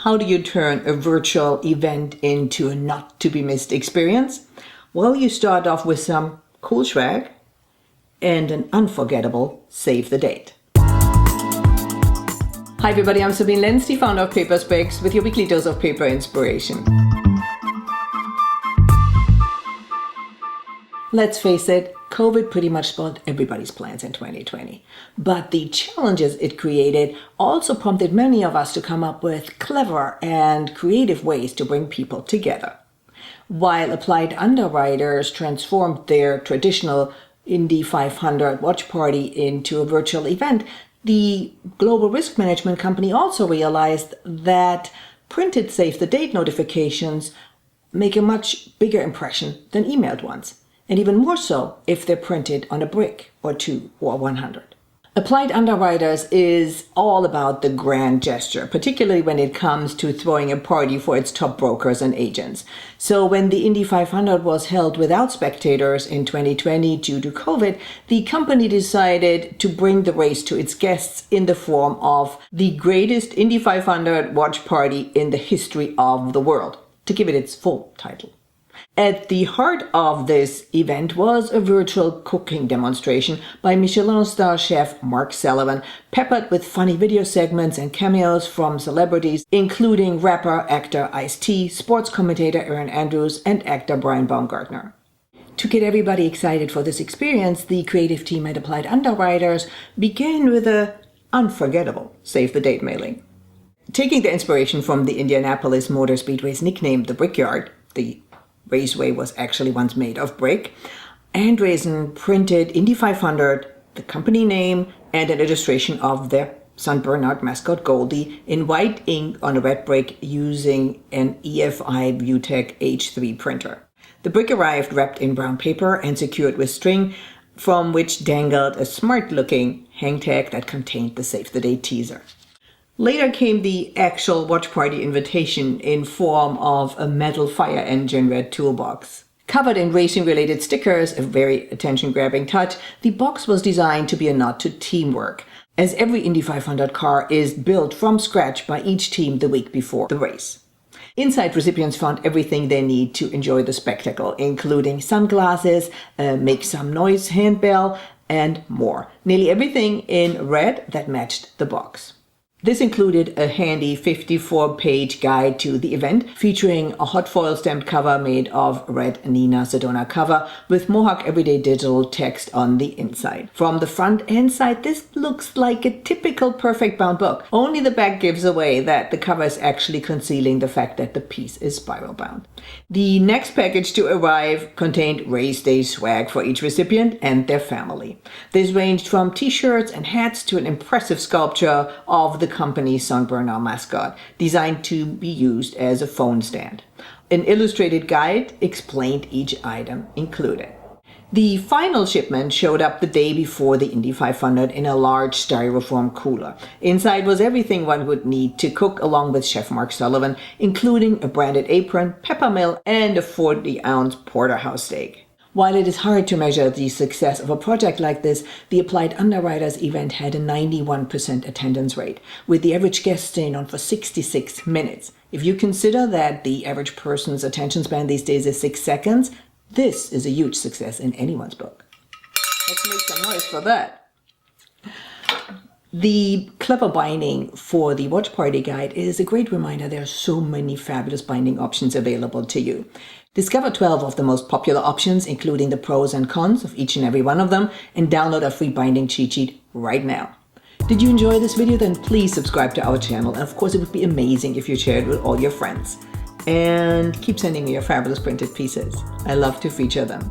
How do you turn a virtual event into a not-to-be-missed experience? Well, you start off with some cool swag and an unforgettable save the date. Hi everybody, I'm Sabine Lenz, the founder of Paper Specs, with your weekly dose of paper inspiration. Let's face it, COVID pretty much spoiled everybody's plans in 2020. But the challenges it created also prompted many of us to come up with clever and creative ways to bring people together. While Applied Underwriters transformed their traditional Indy 500 watch party into a virtual event, the global risk management company also realized that printed save-the-date notifications make a much bigger impression than emailed ones. And even more so if they're printed on a brick or 2 or 100. Applied Underwriters is all about the grand gesture, particularly when it comes to throwing a party for its top brokers and agents. So when the Indy 500 was held without spectators in 2020 due to COVID, the company decided to bring the race to its guests in the form of the Greatest Indy 500 watch party in the history of the world, to give it its full title. At the heart of this event was a virtual cooking demonstration by Michelin star chef Mark Sullivan, peppered with funny video segments and cameos from celebrities, including rapper, actor Ice-T, sports commentator Erin Andrews, and actor Brian Baumgartner. To get everybody excited for this experience, the creative team at Applied Underwriters began with an unforgettable save-the-date mailing. Taking the inspiration from the Indianapolis Motor Speedway's nickname, the Brickyard, the raceway was actually once made of brick, Andreessen printed Indy 500, the company name, and an illustration of their St. Bernard mascot Goldie in white ink on a red brick using an EFI ViewTech H3 printer. The brick arrived wrapped in brown paper and secured with string, from which dangled a smart-looking hang tag that contained the Save the Date teaser. Later came the actual watch party invitation in form of a metal fire engine red toolbox. Covered in racing-related stickers, a very attention-grabbing touch, the box was designed to be a nod to teamwork, as every Indy 500 car is built from scratch by each team the week before the race. Inside, recipients found everything they need to enjoy the spectacle, including sunglasses, make some noise handbell, and more. Nearly everything in red that matched the box. This included a handy 54-page guide to the event, featuring a hot foil stamped cover made of red Nina Sedona cover with Mohawk Everyday Digital text on the inside. From the front and side, this looks like a typical perfect bound book. Only the back gives away that the cover is actually concealing the fact that the piece is spiral bound. The next package to arrive contained race day swag for each recipient and their family. This ranged from t-shirts and hats to an impressive sculpture of the company's St. Bernard mascot, designed to be used as a phone stand. An illustrated guide explained each item included. The final shipment showed up the day before the Indy 500 in a large styrofoam cooler. Inside was everything one would need to cook along with Chef Mark Sullivan, including a branded apron, pepper mill, and a 40-ounce porterhouse steak. While it is hard to measure the success of a project like this, the Applied Underwriters event had a 91% attendance rate, with the average guest staying on for 66 minutes. If you consider that the average person's attention span these days is 6 seconds, this is a huge success in anyone's book. Let's make some noise for that. The clever binding for the watch party guide is a great reminder there are so many fabulous binding options available to you. Discover 12 of the most popular options, including the pros and cons of each and every one of them, and download our free binding cheat sheet right now. Did you enjoy this video? Then please subscribe to our channel. And of course, it would be amazing if you shared it with all your friends. And keep sending me your fabulous printed pieces. I love to feature them.